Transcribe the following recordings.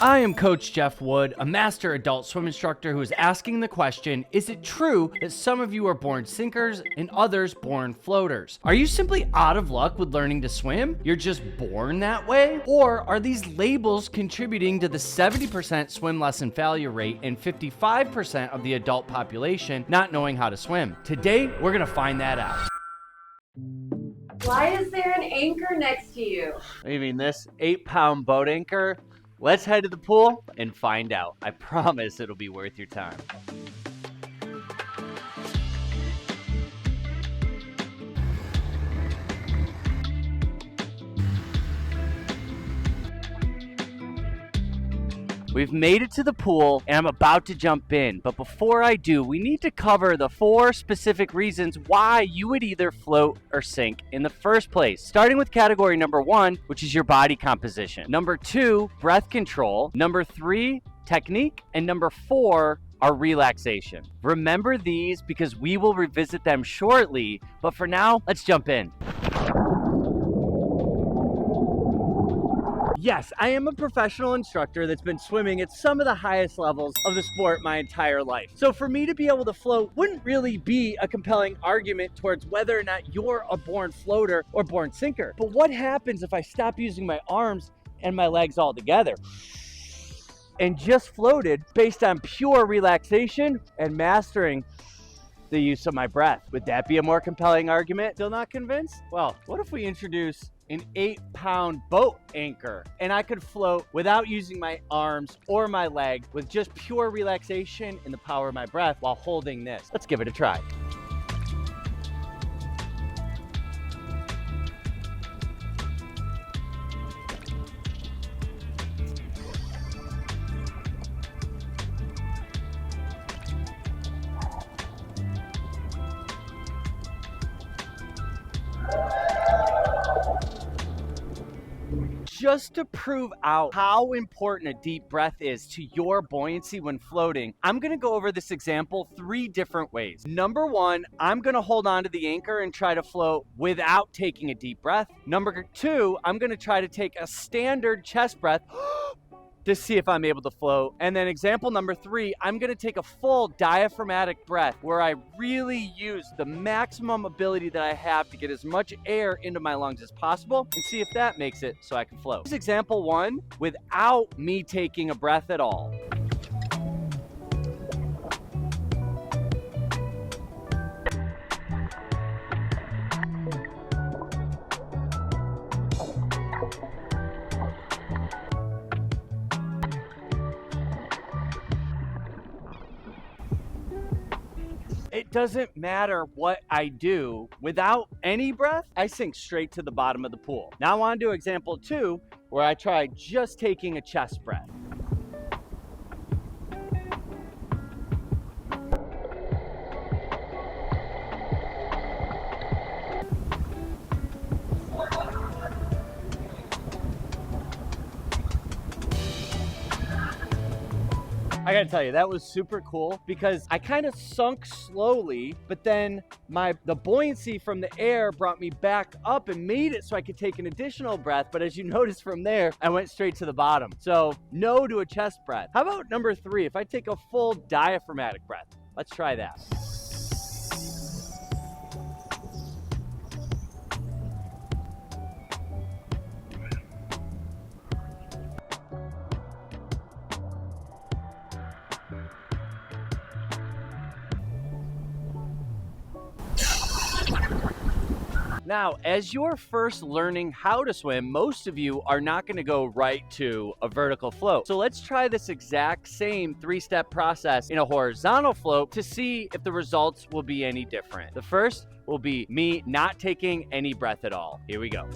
I am Coach Jeff Wood, a master adult swim instructor who is asking the question, is it true that some of you are born sinkers and others born floaters? Are you simply out of luck with learning to swim? You're just born that way? Or are these labels contributing to the 70% swim lesson failure rate and 55% of the adult population not knowing how to swim? Today, we're gonna find that out. Why is there an anchor next to you? You mean this 8-pound boat anchor? Let's head to the pool and find out. I promise it'll be worth your time. We've made it to the pool and I'm about to jump in, but before I do, we need to cover the 4 specific reasons why you would either float or sink in the first place. Starting with category number 1, which is your body composition. Number 2, breath control. Number 3, technique. And number 4, our relaxation. Remember these because we will revisit them shortly, but for now, let's jump in. Yes, I am a professional instructor that's been swimming at some of the highest levels of the sport my entire life. So for me to be able to float wouldn't really be a compelling argument towards whether or not you're a born floater or born sinker. But what happens if I stop using my arms and my legs altogether and just floated based on pure relaxation and mastering the use of my breath? Would that be a more compelling argument? Still not convinced? Well, what if we introduce an 8-pound boat anchor and I could float without using my arms or my legs with just pure relaxation and the power of my breath while holding this? Let's give it a try. Just to prove out how important a deep breath is to your buoyancy when floating, I'm gonna go over this example 3 different ways. Number 1, I'm gonna hold on to the anchor and try to float without taking a deep breath. Number 2, I'm gonna try to take a standard chest breath to see if I'm able to float. And then example number 3, I'm gonna take a full diaphragmatic breath where I really use the maximum ability that I have to get as much air into my lungs as possible and see if that makes it so I can float. This is example 1 without me taking a breath at all. It doesn't matter what I do. Without any breath, I sink straight to the bottom of the pool. Now on to example 2, where I try just taking a chest breath. I gotta tell you, that was super cool because I kind of sunk slowly, but then the buoyancy from the air brought me back up and made it so I could take an additional breath. But as you notice from there, I went straight to the bottom. So no to a chest breath. How about number 3? If I take a full diaphragmatic breath, let's try that. Now, as you're first learning how to swim, most of you are not going to go right to a vertical float. So let's try this exact same 3-step process in a horizontal float to see if the results will be any different. The first will be me not taking any breath at all. Here we go.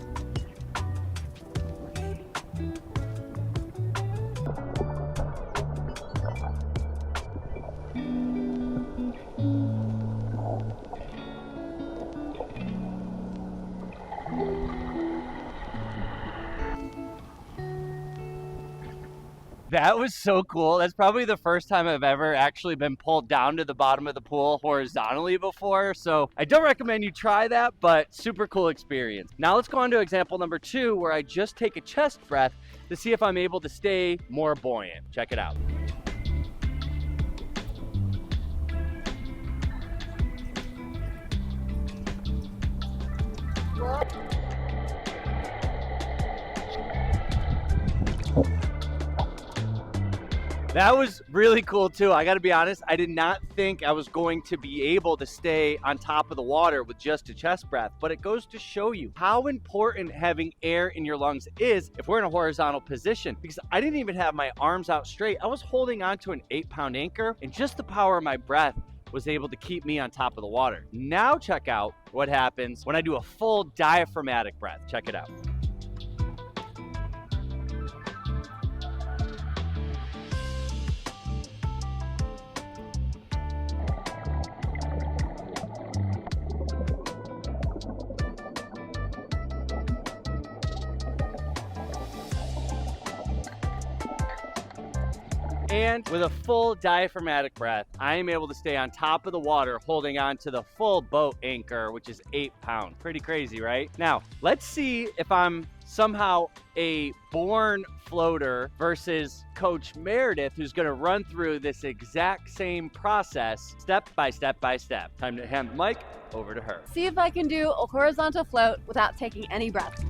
That was so cool. That's probably the first time I've ever actually been pulled down to the bottom of the pool horizontally before. So I don't recommend you try that, but super cool experience. Now let's go on to example number 2, where I just take a chest breath to see if I'm able to stay more buoyant. Check it out. That was really cool too. I gotta be honest, I did not think I was going to be able to stay on top of the water with just a chest breath, but it goes to show you how important having air in your lungs is if we're in a horizontal position, because I didn't even have my arms out straight. I was holding onto an 8-pound anchor, and just the power of my breath was able to keep me on top of the water. Now check out what happens when I do a full diaphragmatic breath. Check it out. And with a full diaphragmatic breath, I am able to stay on top of the water, holding on to the full boat anchor, which is 8 pounds. Pretty crazy, right? Now, let's see if I'm somehow a born floater versus Coach Meredith, who's gonna run through this exact same process, step by step by step. Time to hand the mic over to her. See if I can do a horizontal float without taking any breath.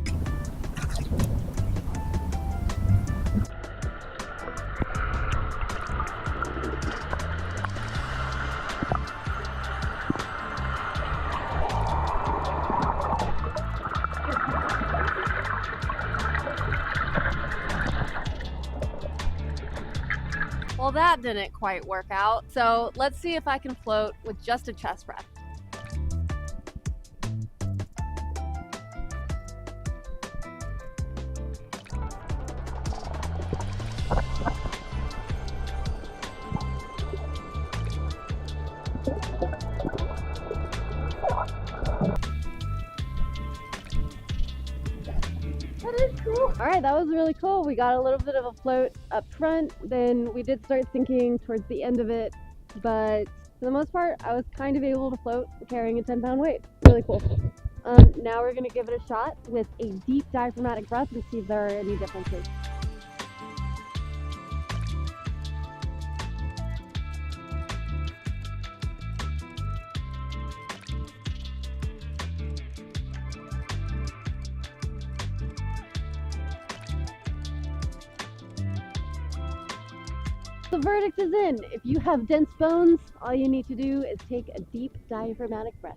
Well, that didn't quite work out, so let's see if I can float with just a chest breath. That is cool. All right, that was really cool. We got a little bit of a float up front, then we did start sinking towards the end of it, but for the most part, I was kind of able to float carrying a 10-pound weight. Really cool. Now we're gonna give it a shot with a deep diaphragmatic breath and see if there are any differences. The verdict is in. If you have dense bones, all you need to do is take a deep diaphragmatic breath.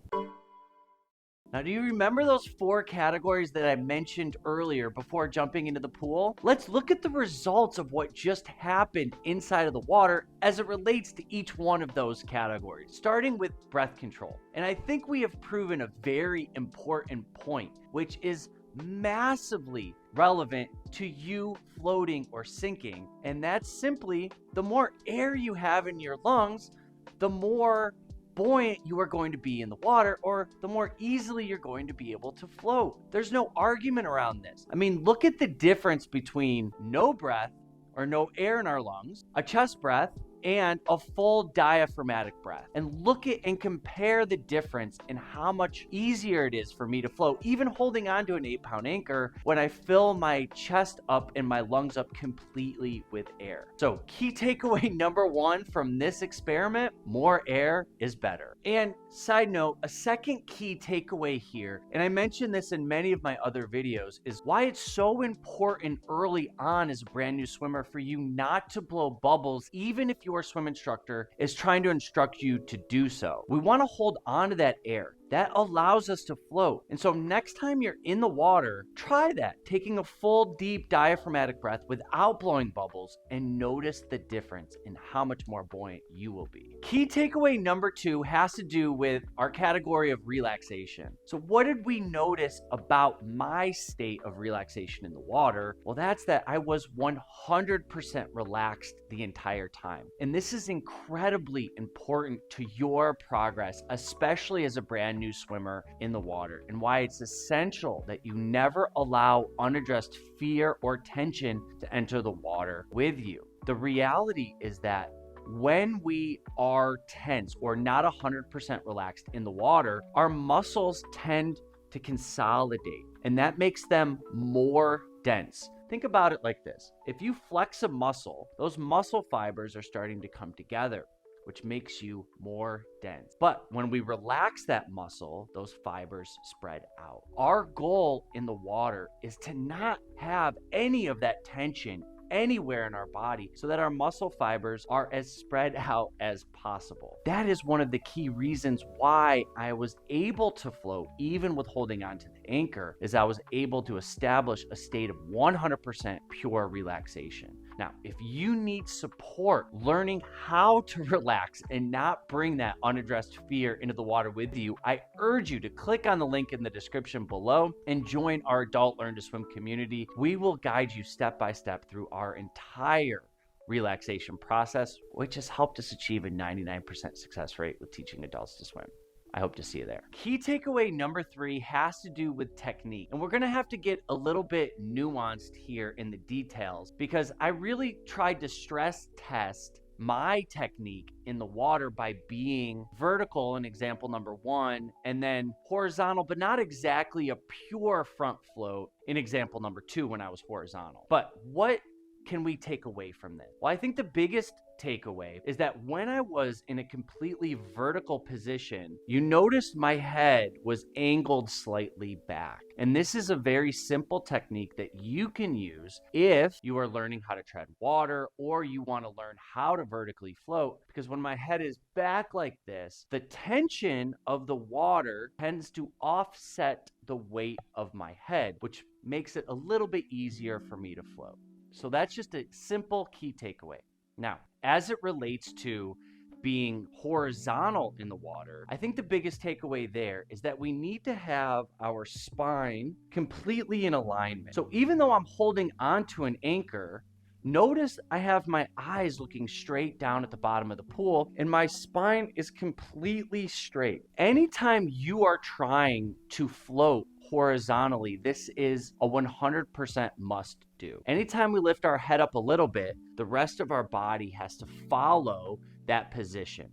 Now, do you remember those 4 categories that I mentioned earlier before jumping into the pool? Let's look at the results of what just happened inside of the water as it relates to each one of those categories, starting with breath control. And I think we have proven a very important point, which is massively relevant to you floating or sinking. And that's simply the more air you have in your lungs, the more buoyant you are going to be in the water, or the more easily you're going to be able to float. There's no argument around this. I mean, look at the difference between no breath or no air in our lungs, a chest breath, and a full diaphragmatic breath. And look at and compare the difference in how much easier it is for me to float, even holding onto an 8-pound anchor, when I fill my chest up and my lungs up completely with air. So key takeaway number 1 from this experiment: more air is better. And side note, a second key takeaway here, and I mentioned this in many of my other videos, is why it's so important early on as a brand new swimmer for you not to blow bubbles, even if your swim instructor is trying to instruct you to do so. We want to hold on to that air. That allows us to float. And so next time you're in the water, try that, taking a full deep diaphragmatic breath without blowing bubbles, and notice the difference in how much more buoyant you will be. Key takeaway number 2 has to do with our category of relaxation. So what did we notice about my state of relaxation in the water? Well, that's that I was 100% relaxed the entire time. And this is incredibly important to your progress, especially as a brand new swimmer in the water, and why it's essential that you never allow unaddressed fear or tension to enter the water with you. The reality is that when we are tense or not 100% relaxed in the water, our muscles tend to consolidate, and that makes them more dense, Think about it like this. If you flex a muscle, those muscle fibers are starting to come together, which makes you more dense. But when we relax that muscle, those fibers spread out. Our goal in the water is to not have any of that tension anywhere in our body so that our muscle fibers are as spread out as possible. That is one of the key reasons why I was able to float even with holding on to the anchor, is I was able to establish a state of 100% pure relaxation. Now, if you need support learning how to relax and not bring that unaddressed fear into the water with you, I urge you to click on the link in the description below and join our Adult Learn to Swim community. We will guide you step by step through our entire relaxation process, which has helped us achieve a 99% success rate with teaching adults to swim. I hope to see you there. Key takeaway number 3 has to do with technique. And we're going to have to get a little bit nuanced here in the details because I really tried to stress test my technique in the water by being vertical in example number 1, and then horizontal, but not exactly a pure front float in example number 2 when I was horizontal. But what can we take away from this? Well, I think the biggest takeaway is that when I was in a completely vertical position, you noticed my head was angled slightly back. And this is a very simple technique that you can use if you are learning how to tread water or you want to learn how to vertically float. Because when my head is back like this, the tension of the water tends to offset the weight of my head, which makes it a little bit easier for me to float. So that's just a simple key takeaway. Now, as it relates to being horizontal in the water, I think the biggest takeaway there is that we need to have our spine completely in alignment. So even though I'm holding onto an anchor, notice I have my eyes looking straight down at the bottom of the pool and my spine is completely straight. Anytime you are trying to float horizontally, this is a 100% must do. Anytime we lift our head up a little bit, the rest of our body has to follow that position.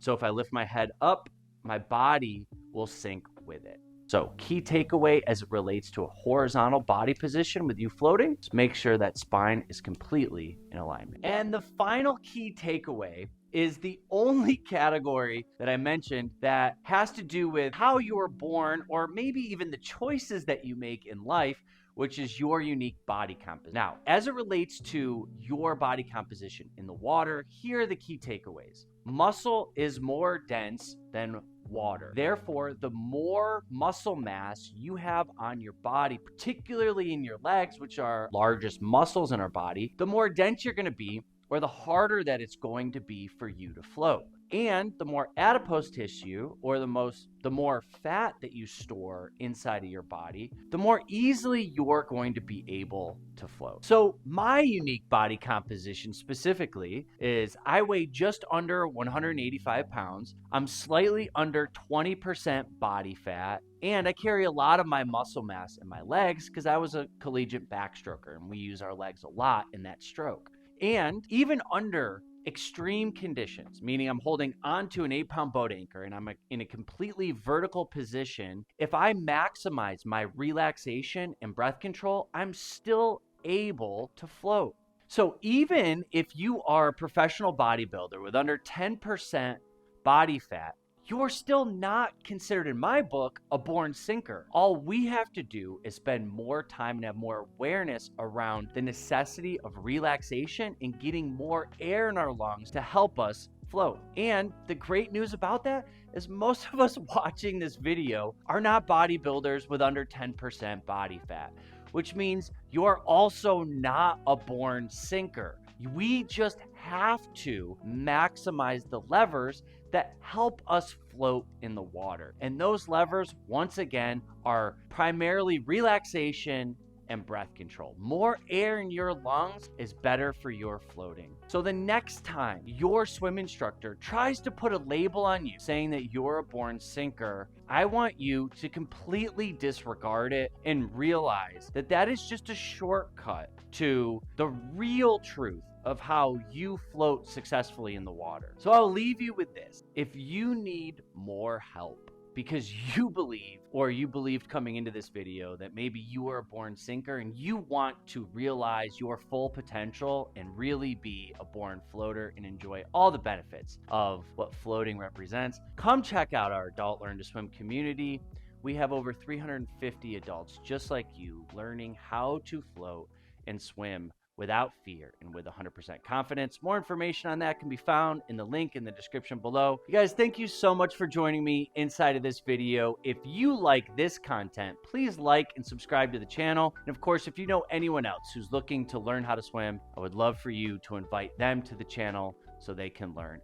So if I lift my head up, my body will sink with it. So key takeaway as it relates to a horizontal body position with you floating, is make sure that spine is completely in alignment. And the final key takeaway is the only category that I mentioned that has to do with how you were born or maybe even the choices that you make in life, which is your unique body composition. Now, as it relates to your body composition in the water, here are the key takeaways. Muscle is more dense than water. Therefore, the more muscle mass you have on your body, particularly in your legs, which are largest muscles in our body, the more dense you're going to be, or the harder that it's going to be for you to float. And the more adipose tissue, or the more fat that you store inside of your body, the more easily you're going to be able to float. So my unique body composition specifically is I weigh just under 185 pounds. I'm slightly under 20% body fat. And I carry a lot of my muscle mass in my legs because I was a collegiate backstroker and we use our legs a lot in that stroke. And even under extreme conditions, meaning I'm holding onto an 8-pound boat anchor and I'm in a completely vertical position, if I maximize my relaxation and breath control, I'm still able to float. So even if you are a professional bodybuilder with under 10% body fat, you're still not considered, in my book, a born sinker. All we have to do is spend more time and have more awareness around the necessity of relaxation and getting more air in our lungs to help us float. And the great news about that is most of us watching this video are not bodybuilders with under 10% body fat, which means you're also not a born sinker. We just have to maximize the levers that help us float in the water. And those levers, once again, are primarily relaxation and breath control. More air in your lungs is better for your floating. So the next time your swim instructor tries to put a label on you saying that you're a born sinker, I want you to completely disregard it and realize that that is just a shortcut to the real truth of how you float successfully in the water. So I'll leave you with this. If you need more help because you believe, or you believed coming into this video, that maybe you are a born sinker and you want to realize your full potential and really be a born floater and enjoy all the benefits of what floating represents. Come check out our Adult Learn to Swim community. We have over 350 adults just like you learning how to float and swim without fear and with 100% confidence. More information on that can be found in the link in the description below. You guys, thank you so much for joining me inside of this video. If you like this content, please like and subscribe to the channel. And of course, if you know anyone else who's looking to learn how to swim, I would love for you to invite them to the channel so they can learn.